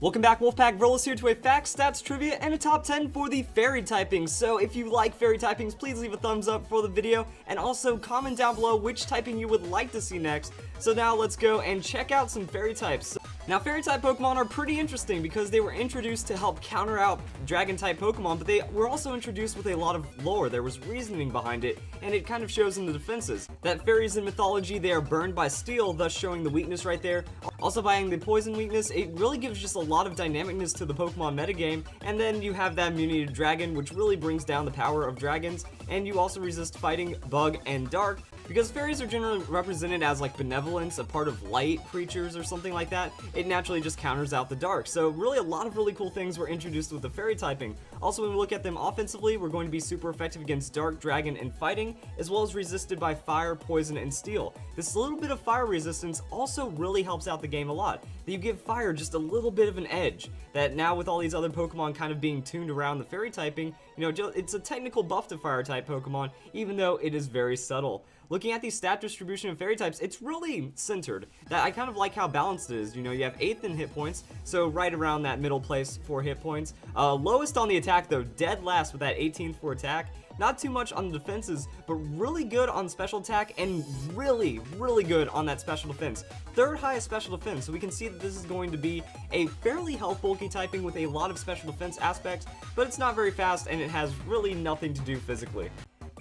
Welcome back, Wolfpack. Verlis here to a facts, stats, trivia, and a top 10 for the fairy typings. So if you like fairy typings, please leave a thumbs up for the video, and also comment down below which typing you would like to see next. So now let's go and check out some fairy types. Now, fairy type Pokemon are pretty interesting because they were introduced to help counter out dragon type Pokemon, but they were also introduced with a lot of lore. There was reasoning behind it, and it kind of shows in the defenses. That fairies in mythology, they are burned by steel, thus showing the weakness right there. Also, by having the poison weakness, it really gives just a lot of dynamicness to the Pokemon metagame, and then you have that immunity to dragon, which really brings down the power of dragons, and you also resist fighting, bug, and dark. Because fairies are generally represented as like benevolence, a part of light creatures or something like that, it naturally just counters out the dark. So really a lot of really cool things were introduced with the fairy typing. Also, when we look at them offensively, we're going to be super effective against dark, dragon, and fighting, as well as resisted by fire, poison, and steel. This little bit of fire resistance also really helps out the game a lot. That you give fire just a little bit of an edge. That now with all these other Pokemon kind of being tuned around the fairy typing, you know, it's a technical buff to fire type Pokemon, even though it is very subtle. Looking at the stat distribution of fairy types, it's really centered. That I kind of like how balanced it is. You know, you have 8th in hit points, so right around that middle place for hit points. Lowest on the attack though, dead last with that 18th for attack. Not too much on the defenses, but really good on special attack and really good on that special defense. 3rd highest special defense, so we can see that this is going to be a fairly health bulky typing with a lot of special defense aspects, but it's not very fast and it has really nothing to do physically.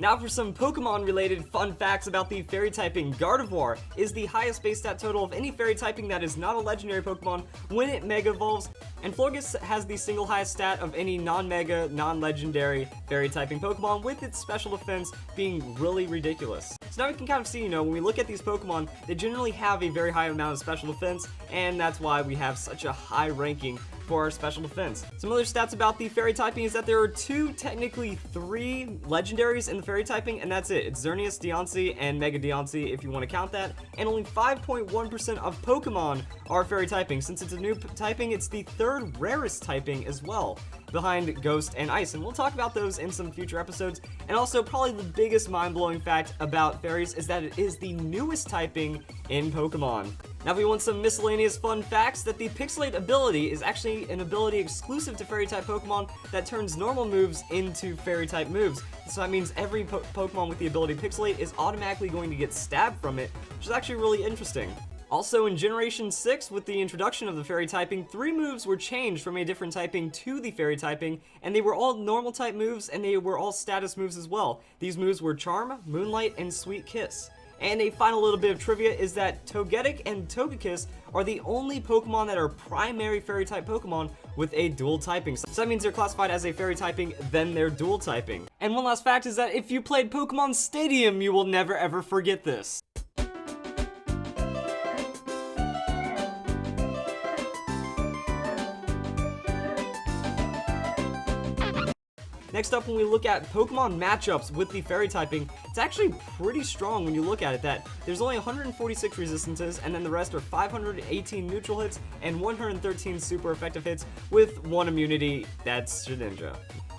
Now for some Pokemon related fun facts about the fairy typing. Gardevoir is the highest base stat total of any fairy typing that is not a legendary Pokemon when it Mega Evolves, and Florges has the single highest stat of any non-Mega, non-legendary fairy typing Pokemon, with its special defense being really ridiculous. So now we can kind of see, you know, when we look at these Pokemon, they generally have a very high amount of special defense, and that's why we have such a high ranking for our special defense. Some other stats about the fairy typing is that there are technically three legendaries in the fairy typing, and that's it. It's Xerneas, Deontay, and Mega Deontay if you want to count that, and only 5.1% of Pokemon are fairy typing. Since it's a new typing, it's the 3rd rarest typing as well, behind Ghost and Ice, and we'll talk about those in some future episodes. And also, probably the biggest mind-blowing fact about fairies is that it is the newest typing in Pokemon. Now if we want some miscellaneous fun facts, that the Pixelate ability is actually an ability exclusive to fairy type Pokemon that turns normal moves into fairy type moves. So that means every Pokemon with the ability Pixelate is automatically going to get stabbed from it, which is actually really interesting. Also, in Generation 6, with the introduction of the fairy typing, 3 moves were changed from a different typing to the fairy typing, and they were all normal type moves, and they were all status moves as well. These moves were Charm, Moonlight, and Sweet Kiss. And a final little bit of trivia is that Togetic and Togekiss are the only Pokemon that are primary fairy type Pokemon with a dual typing. So that means they're classified as a fairy typing, then they're dual typing. And one last fact is that if you played Pokemon Stadium, you will never ever forget this. Next up, when we look at Pokemon matchups with the fairy typing, it's actually pretty strong when you look at it. That there's only 146 resistances, and then the rest are 518 neutral hits and 113 super effective hits with 1 immunity. That's Shedinja.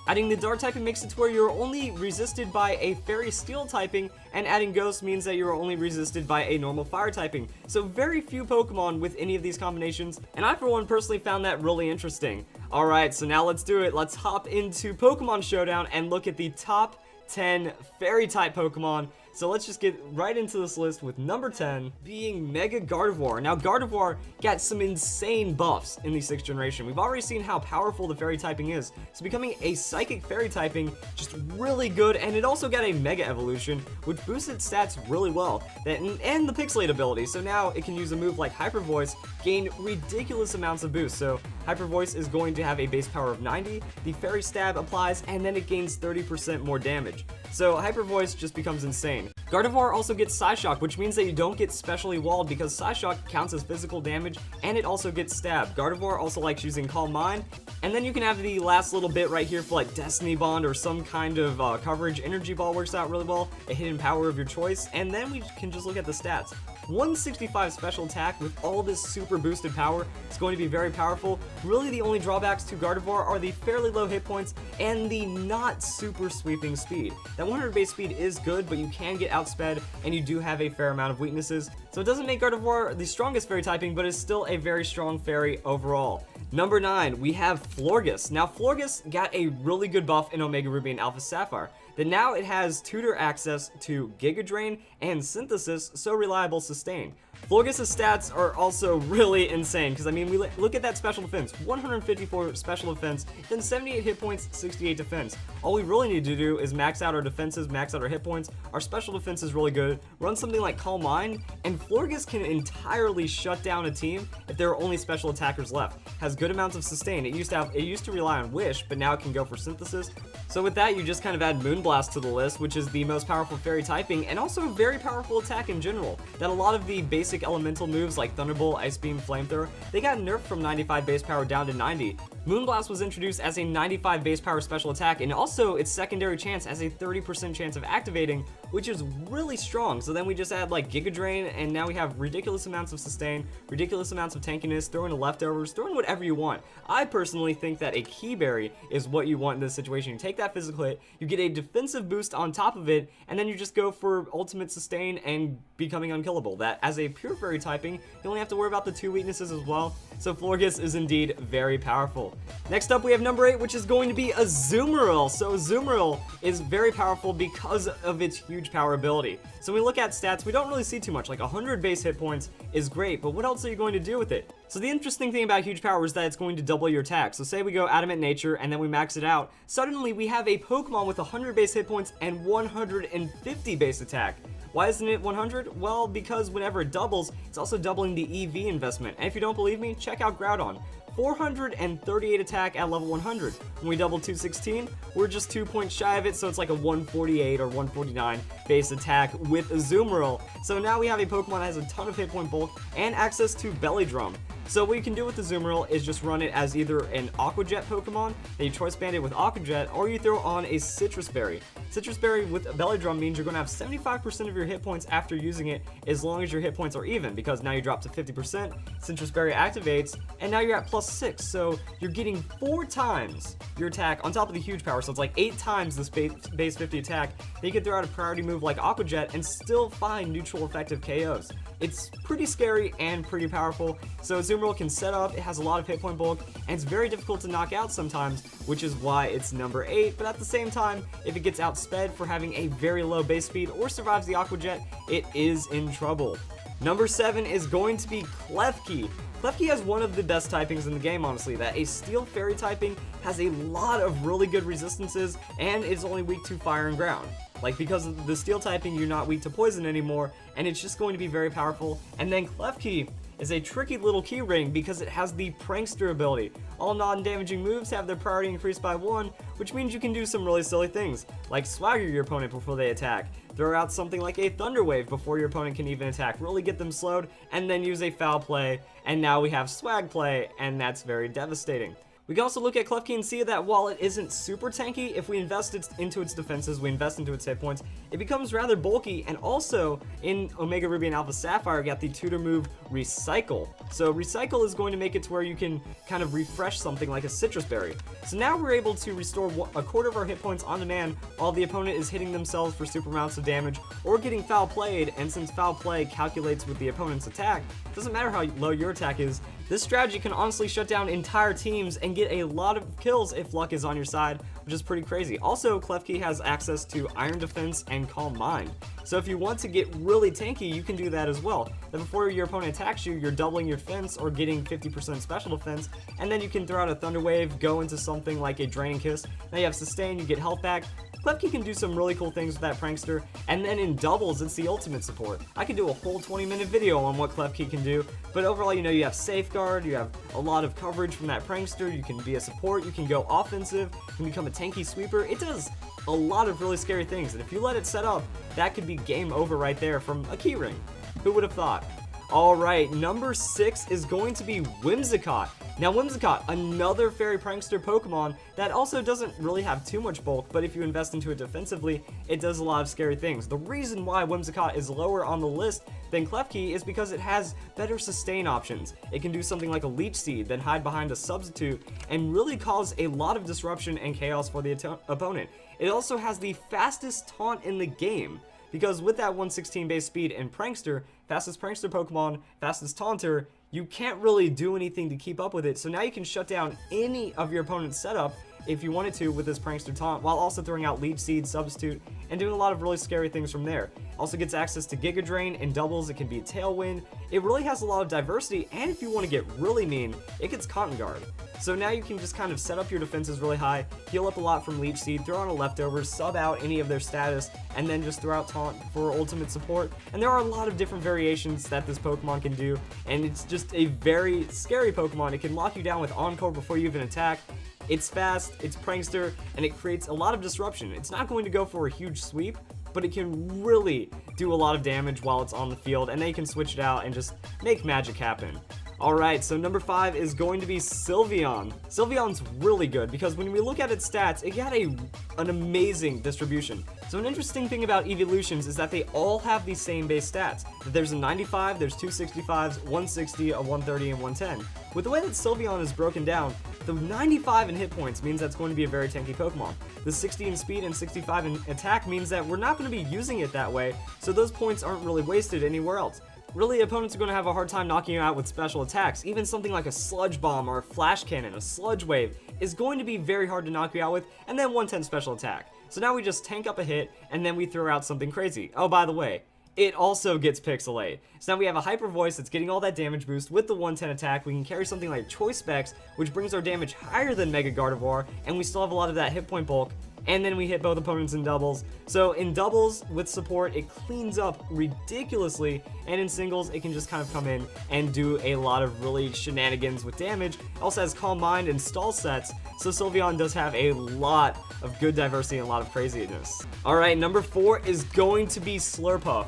Adding the dark typing makes it to where you're only resisted by a fairy steel typing, and adding ghost means that you're only resisted by a normal fire typing. So very few Pokemon with any of these combinations, and I for one personally found that really interesting. Alright, so now let's do it. Let's hop into Pokemon Showdown and look at the top 10 fairy type Pokemon. So let's just get right into this list with number 10 being Mega Gardevoir. Now Gardevoir got some insane buffs in the 6th generation. We've already seen how powerful the fairy typing is. So becoming a psychic fairy typing, just really good, and it also got a Mega Evolution, which boosted stats really well. And the Pixelate ability, so now it can use a move like Hyper Voice, gain ridiculous amounts of boost. So Hyper Voice is going to have a base power of 90, the Fairy Stab applies, and then it gains 30% more damage. So Hyper Voice just becomes insane. Gardevoir also gets Psyshock, which means that you don't get specially walled because Psyshock counts as physical damage, and it also gets stabbed. Gardevoir also likes using Calm Mind, and then you can have the last little bit right here for like Destiny Bond or some kind of coverage. Energy Ball works out really well, a hidden power of your choice, and then we can just look at the stats. 165 special attack with all this super boosted power. It's going to be very powerful. Really, the only drawbacks to Gardevoir are the fairly low hit points and the not super sweeping speed. That 100 base speed is good, but you can get outsped, and you do have a fair amount of weaknesses. So it doesn't make Gardevoir the strongest fairy typing, but it's still a very strong fairy overall. Number 9, we have Florges. Now, Florges got a really good buff in Omega Ruby and Alpha Sapphire, that now it has tutor access to Giga Drain and Synthesis, so reliable sustain. Florges' stats are also really insane, because I mean, we look at that special defense, 154 special defense, then 78 hit points, 68 defense. All we really need to do is max out our defenses, max out our hit points. Our special defense is really good. Run something like Calm Mind, and Florges can entirely shut down a team if there are only special attackers left. Has good amounts of sustain. It used to rely on Wish, but now it can go for Synthesis. So with that, you just kind of add Moonblast to the list, which is the most powerful fairy typing, and also a very powerful attack in general. That a lot of the basic elemental moves like Thunderbolt, Ice Beam, Flamethrower, they got nerfed from 95 base power down to 90. Moonblast was introduced as a 95 base power special attack, and also its secondary chance has a 30% chance of activating, which is really strong. So then we just add like Giga Drain, and now we have ridiculous amounts of sustain, ridiculous amounts of tankiness, throw in leftovers, throw in whatever you want. I personally think that a Key Berry is what you want in this situation. You take that physical hit, you get a defensive boost on top of it, and then you just go for ultimate sustain and becoming unkillable. That as a pure fairy typing, you only have to worry about the 2 weaknesses as well. So Florges is indeed very powerful. Next up, we have number 8, which is going to be Azumarill. So Azumarill is very powerful because of its huge power ability. So when we look at stats, we don't really see too much. Like 100 base hit points is great, but what else are you going to do with it? So the interesting thing about huge power is that it's going to double your attack. So say we go Adamant Nature and then we max it out. Suddenly we have a Pokemon with 100 base hit points and 150 base attack. Why isn't it 100? Well, because whenever it doubles, it's also doubling the EV investment. And if you don't believe me, check out Groudon. 438 attack at level 100. When we double 216, we're just 2 points shy of it, so it's like a 148 or 149 base attack with Azumarill. So now we have a Pokemon that has a ton of hit point bulk and access to Belly Drum. So what you can do with the Azumarill is just run it as either an Aqua Jet Pokemon, then you Choice Band it with Aqua Jet, or you throw on a Citrus Berry. Citrus Berry with a Belly Drum means you're going to have 75% of your hit points after using it, as long as your hit points are even, because now you drop to 50%, Citrus Berry activates, and now you're at +6, so you're getting 4 times your attack on top of the huge power, so it's like 8 times this base 50 attack. Then you can throw out a priority move like Aqua Jet and still find neutral effective KOs. It's pretty scary and pretty powerful, so Azumarill can set up, it has a lot of hit point bulk, and it's very difficult to knock out sometimes, which is why it's number 8, but at the same time, if it gets outsped for having a very low base speed or survives the Aqua Jet, it is in trouble. Number 7 is going to be Klefki. Klefki has one of the best typings in the game, honestly, that a Steel Fairy typing has a lot of really good resistances, and it's only weak to Fire and Ground. Like, because of the Steel typing, you're not weak to Poison anymore, and it's just going to be very powerful. And then Klefki is a tricky little key ring because it has the Prankster ability. All non-damaging moves have their priority increased by 1, which means you can do some really silly things, like swagger your opponent before they attack, throw out something like a Thunder Wave before your opponent can even attack, really get them slowed, and then use a Foul Play, and now we have Swag Play, and that's very devastating. We can also look at Klefki and see that while it isn't super tanky, if we invest into its defenses, we invest into its hit points, it becomes rather bulky, and also in Omega Ruby and Alpha Sapphire, got the tutor move Recycle. So Recycle is going to make it to where you can kind of refresh something like a Citrus Berry. So now we're able to restore a quarter of our hit points on demand while the opponent is hitting themselves for super amounts of damage or getting foul played, and since foul play calculates with the opponent's attack, it doesn't matter how low your attack is, this strategy can honestly shut down entire teams and get a lot of kills if luck is on your side, which is pretty crazy. Also, Klefki has access to Iron Defense and Calm Mind. So if you want to get really tanky, you can do that as well. Then before your opponent attacks you, you're doubling your defense or getting 50% special defense, and then you can throw out a Thunder Wave, go into something like a Draining Kiss. Now you have Sustain, you get health back. Klefki can do some really cool things with that Prankster, and then in doubles, it's the ultimate support. I could do a whole 20-minute video on what Klefki can do, but overall, you know, you have Safeguard, you have a lot of coverage from that Prankster, you can be a support, you can go offensive, you can become a tanky sweeper. It does a lot of really scary things, and if you let it set up, that could be game over right there from a keyring. Who would have thought? Alright, number 6 is going to be Whimsicott. Now Whimsicott, another fairy prankster Pokemon that also doesn't really have too much bulk, but if you invest into it defensively, it does a lot of scary things. The reason why Whimsicott is lower on the list than Klefki is because it has better sustain options. It can do something like a Leech Seed, then hide behind a substitute, and really cause a lot of disruption and chaos for the opponent. It also has the fastest taunt in the game, because with that 116 base speed and Prankster, fastest Prankster Pokemon, fastest Taunter, you can't really do anything to keep up with it, so now you can shut down any of your opponent's setup if you wanted to with this Prankster Taunt, while also throwing out Leech Seed, Substitute, and doing a lot of really scary things from there. Also gets access to Giga Drain and doubles. It can be Tailwind. It really has a lot of diversity, and if you want to get really mean, it gets Cotton Guard. So now you can just kind of set up your defenses really high, heal up a lot from Leech Seed, throw on a Leftovers, sub out any of their status, and then just throw out Taunt for ultimate support. And there are a lot of different variations that this Pokemon can do, and it's just a very scary Pokemon. It can lock you down with Encore before you even attack. It's fast, it's Prankster, and it creates a lot of disruption. It's not going to go for a huge sweep, but it can really do a lot of damage while it's on the field, and then you can switch it out and just make magic happen. Alright, so number 5 is going to be Sylveon. Sylveon's really good because when we look at its stats, it got an amazing distribution. So an interesting thing about evolutions is that they all have the same base stats. There's a 95, there's 265s, 160, a 130, and 110. With the way that Sylveon is broken down, the 95 in hit points means that's going to be a very tanky Pokemon. The 60 in speed and 65 in attack means that we're not going to be using it that way, so those points aren't really wasted anywhere else. Really, opponents are going to have a hard time knocking you out with special attacks. Even something like a Sludge Bomb or a Flash Cannon, a Sludge Wave, is going to be very hard to knock you out with, and then 110 special attack. So now we just tank up a hit, and then we throw out something crazy. Oh, by the way, it also gets Pixelate. So now we have a Hyper Voice that's getting all that damage boost with the 110 attack. We can carry something like Choice Specs, which brings our damage higher than Mega Gardevoir, and we still have a lot of that hit point bulk. And then we hit both opponents in doubles. So in doubles with support, it cleans up ridiculously, and in singles, it can just kind of come in and do a lot of really shenanigans with damage. It also has Calm Mind and Stall sets, so Sylveon does have a lot of good diversity and a lot of craziness. Alright, number 4 is going to be Slurpuff.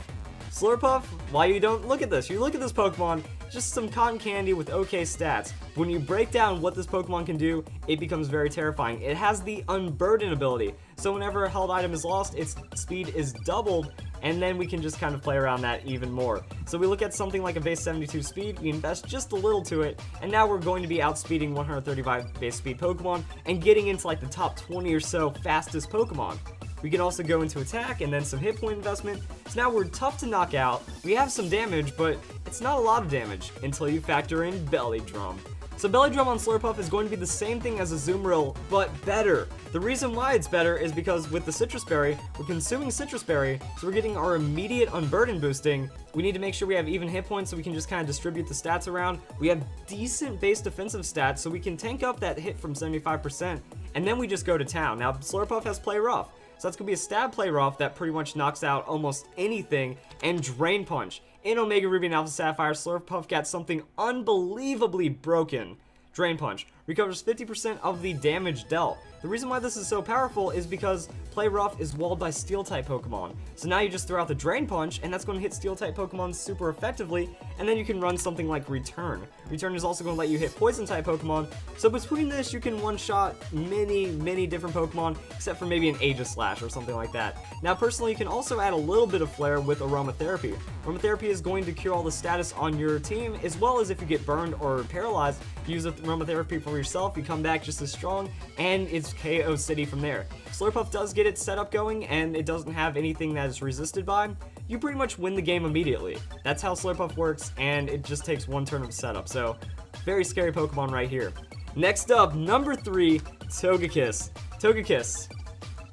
Slurpuff, why you don't look at this? You look at this Pokemon, just some cotton candy with okay stats. When you break down what this Pokemon can do, it becomes very terrifying. It has the Unburden ability, so whenever a held item is lost, its speed is doubled, and then we can just kind of play around that even more. So we look at something like a base 72 speed, we invest just a little to it, and now we're going to be outspeeding 135 base speed Pokemon and getting into like the top 20 or so fastest Pokemon. We can also go into attack and then some hit point investment. So now we're tough to knock out. We have some damage, but it's not a lot of damage until you factor in Belly Drum. So Belly Drum on Slurpuff is going to be the same thing as a Azumarill, but better. The reason why it's better is because with the Citrus Berry, we're consuming Citrus Berry, so we're getting our immediate Unburden boosting. We need to make sure we have even hit points so we can just kind of distribute the stats around. We have decent base defensive stats, so we can tank up that hit from 75%, and then we just go to town. Now Slurpuff has Play Rough. So that's going to be a stab Play Rough that pretty much knocks out almost anything, and Drain Punch. In Omega Ruby and Alpha Sapphire, Slurpuff got something unbelievably broken. Drain Punch recovers 50% of the damage dealt. The reason why this is so powerful is because Play Rough is walled by Steel-type Pokemon. So now you just throw out the Drain Punch, and that's going to hit Steel-type Pokemon super effectively, and then you can run something like Return. Return is also going to let you hit Poison-type Pokemon, so between this, you can one-shot many different Pokemon, except for maybe an Aegislash or something like that. Now, personally, you can also add a little bit of flair with Aromatherapy. Aromatherapy is going to cure all the status on your team, as well as if you get burned or paralyzed, use Aromatherapy for yourself, you come back just as strong, and it's KO City from there. Slurpuff does get its setup going, and it doesn't have anything that is resisted by. You pretty much win the game immediately. That's how Slurpuff works, and it just takes one turn of setup, so very scary Pokemon right here. Next up, number 3, Togekiss. Togekiss.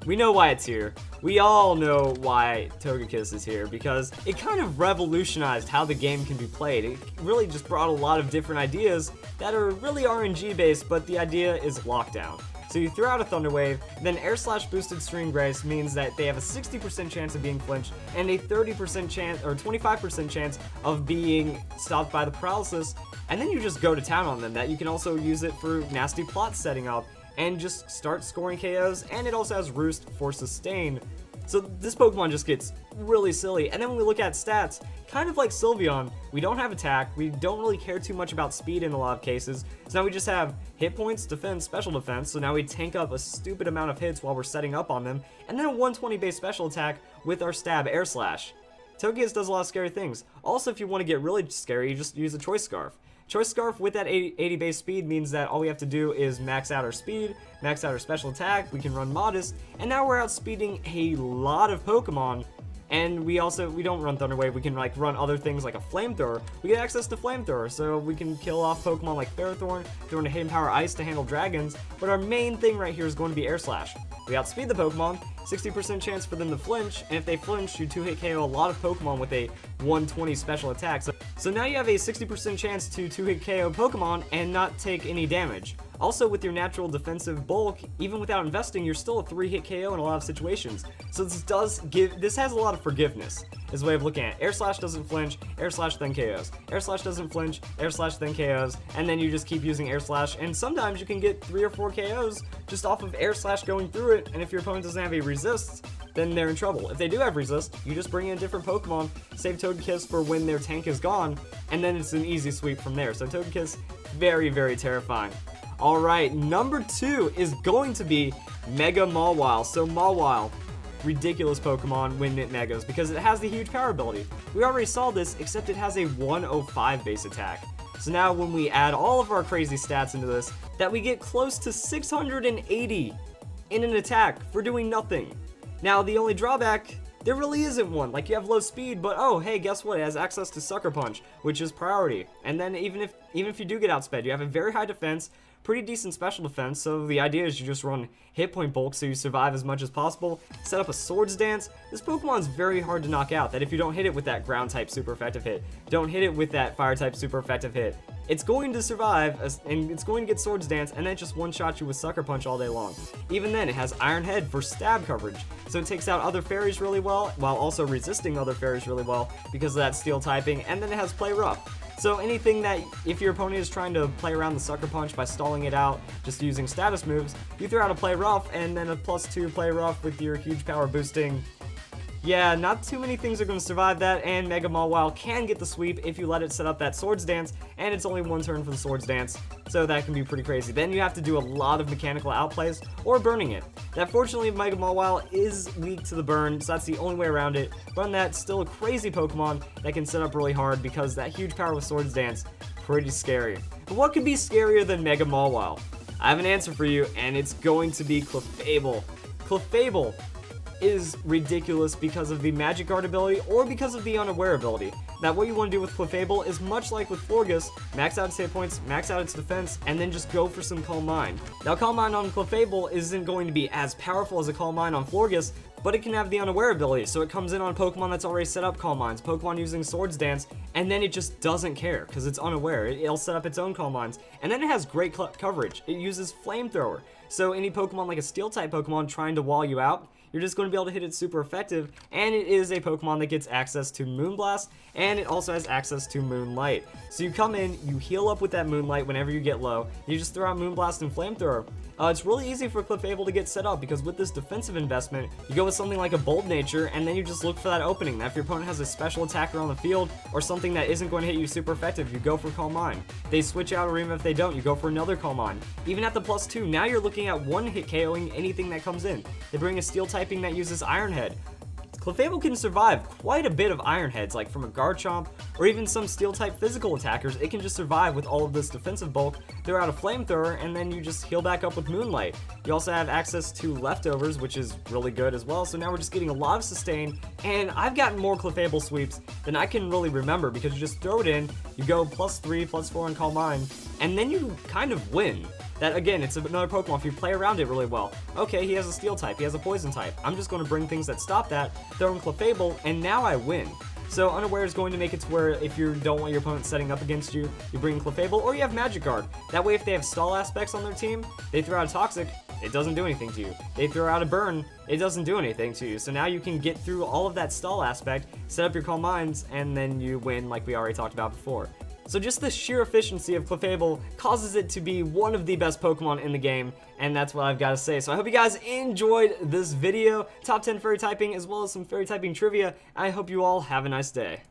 We know why it's here. We all know why Togekiss is here, because it kind of revolutionized how the game can be played. It really just brought a lot of different ideas that are really RNG based, but the idea is lockdown. So you throw out a Thunder Wave, then Air Slash boosted Stream Grace means that they have a 60% chance of being flinched and a 30% chance or 25% chance of being stopped by the paralysis, and then you just go to town on them. That you can also use it for nasty plots setting up and just start scoring KOs, and it also has Roost for sustain. So this Pokemon just gets really silly. And then when we look at stats, kind of like Sylveon, we don't have attack, we don't really care too much about speed in a lot of cases. So now we just have hit points, defense, special defense. So now we tank up a stupid amount of hits while we're setting up on them. And then a 120 base special attack with our stab Air Slash. Togekiss does a lot of scary things. Also, if you want to get really scary, you just use a Choice Scarf. Choice Scarf with that 80 base speed means that all we have to do is max out our speed, max out our special attack, we can run Modest, and now we're outspeeding a lot of Pokemon. And we don't run Thunder Wave, we can like run other things like a Flamethrower. We get access to Flamethrower, so we can kill off Pokemon like Ferrothorn, throw in a Hidden Power Ice to handle dragons, but our main thing right here is going to be Air Slash. We outspeed the Pokemon, 60% chance for them to flinch, and if they flinch, you 2-hit KO a lot of Pokemon with a 120 special attack. So now you have a 60% chance to 2-hit KO Pokemon and not take any damage. Also, with your natural defensive bulk, even without investing, you're still a 3-hit KO in a lot of situations. So this has a lot of forgiveness, is a way of looking at it. Air Slash doesn't flinch, Air Slash then KOs. Air Slash doesn't flinch, Air Slash then KOs, and then you just keep using Air Slash, and sometimes you can get 3 or 4 KOs just off of Air Slash going through it, and if your opponent doesn't have a resist, then they're in trouble. If they do have resist, you just bring in different Pokemon, save Togekiss for when their tank is gone, and then it's an easy sweep from there. So Togekiss, very, very terrifying. Alright, number 2 is going to be Mega Mawile. So Mawile, ridiculous Pokemon when it Megas because it has the huge power ability. We already saw this, except it has a 105 base attack. So now when we add all of our crazy stats into this, that we get close to 680 in an attack for doing nothing. Now the only drawback, there really isn't one. Like, you have low speed, but oh, hey, guess what? It has access to Sucker Punch, which is priority. And then even if you do get outsped, you have a very high defense, pretty decent special defense, so the idea is you just run hit point bulk so you survive as much as possible, set up a Swords Dance. This Pokemon's very hard to knock out, that if you don't hit it with that ground type super effective hit, don't hit it with that fire type super effective hit, it's going to survive, and it's going to get Swords Dance, and then just one-shot you with Sucker Punch all day long. Even then, it has Iron Head for stab coverage, so it takes out other fairies really well, while also resisting other fairies really well because of that steel typing, and then it has Play Rough. So anything that, if your opponent is trying to play around the Sucker Punch by stalling it out, just using status moves, you throw out a Play Rough, and then a +2 Play Rough with your huge power boosting. Yeah, not too many things are going to survive that, and Mega Mawile can get the sweep if you let it set up that Swords Dance, and it's only one turn for the Swords Dance, so that can be pretty crazy. Then you have to do a lot of mechanical outplays, or burning it. Now, fortunately, Mega Mawile is weak to the burn, so that's the only way around it. But that's still a crazy Pokemon that can set up really hard, because that huge power with Swords Dance, pretty scary. But what could be scarier than Mega Mawile? I have an answer for you, and it's going to be Clefable. Clefable is ridiculous because of the Magic Guard ability or because of the Unaware ability. Now, what you want to do with Clefable is much like with Florges, max out its hit points, max out its defense, and then just go for some Calm Mind. Now, Calm Mind on Clefable isn't going to be as powerful as a Calm Mind on Florges, but it can have the Unaware ability, so it comes in on Pokemon that's already set up Calm Minds, Pokemon using Swords Dance, and then it just doesn't care, because it's unaware. It'll set up its own Calm Minds, and then it has great coverage. It uses Flamethrower, so any Pokemon like a Steel-type Pokemon trying to wall you out, you're just going to be able to hit it super effective, and it is a Pokemon that gets access to Moonblast, and it also has access to Moonlight. So you come in, you heal up with that Moonlight whenever you get low, you just throw out Moonblast and Flamethrower. It's really easy for Clefable to get set up, because with this defensive investment, you go with something like a Bold Nature, and then you just look for that opening. That if your opponent has a special attacker on the field, or something that isn't going to hit you super effective, you go for Calm Mind. They switch out, or even if they don't, you go for another Calm Mind. Even at the +2, now you're looking at one-hit KOing anything that comes in. They bring a Steel typing that uses Iron Head. Clefable can survive quite a bit of Iron Heads, like from a Garchomp, or even some Steel-type physical attackers. It can just survive with all of this defensive bulk, throw out a Flamethrower, and then you just heal back up with Moonlight. You also have access to Leftovers, which is really good as well, so now we're just getting a lot of sustain, and I've gotten more Clefable sweeps than I can really remember, because you just throw it in, you go +3, +4 on Calm Mind, and then you kind of win. That, again, it's another Pokemon if you play around it really well. Okay, he has a Steel type, he has a Poison type. I'm just going to bring things that stop that, throw in Clefable, and now I win. So Unaware is going to make it to where if you don't want your opponent setting up against you, you bring in Clefable, or you have Magic Guard. That way if they have stall aspects on their team, they throw out a Toxic, it doesn't do anything to you. They throw out a Burn, it doesn't do anything to you. So now you can get through all of that stall aspect, set up your Calm Minds, and then you win like we already talked about before. So just the sheer efficiency of Clefable causes it to be one of the best Pokemon in the game, and that's what I've got to say. So I hope you guys enjoyed this video, top 10 fairy typing as well as some fairy typing trivia. I hope you all have a nice day.